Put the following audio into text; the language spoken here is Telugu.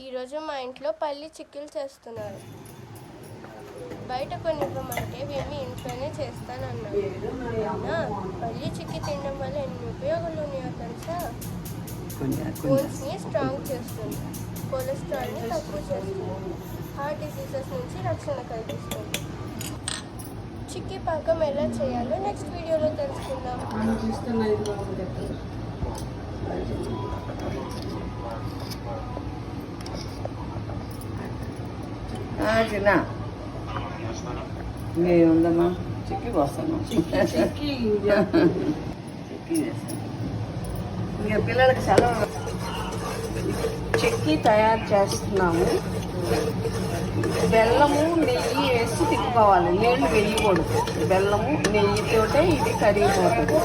ఈరోజు మా ఇంట్లో పల్లి చిక్కీలు చేస్తున్నారు. బయట కొనివ్వమంటే మేము ఇంట్లోనే చేస్తానన్నాను. పల్లి చిక్కీ తినడం వల్ల ఎన్ని ఉపయోగాలు ఉన్నాయో తెలుసా? బోన్స్ని స్ట్రాంగ్ చేస్తుంది, కొలెస్ట్రాల్ని తక్కువ చేస్తుంది, హార్ట్ డిసీజెస్ నుంచి రక్షణ కల్పిస్తుంది. చిక్కీ పాకం ఎలా చేయాలో నెక్స్ట్ వీడియోలో తెలుసుకుందాం. చిన్న ఉందమ్మా చిక్కీ పోస్తాను. చిక్కీ చేస్తాను. ఇంకా పిల్లలకి సెలవు. చిక్కీ తయారు చేస్తున్నాము. బెల్లము నెయ్యి వేసి తిప్పుకోవాలి, నీళ్ళు వేయకూడదు. బెల్లము నెయ్యితోటే ఇది కరిగిపోతుంది.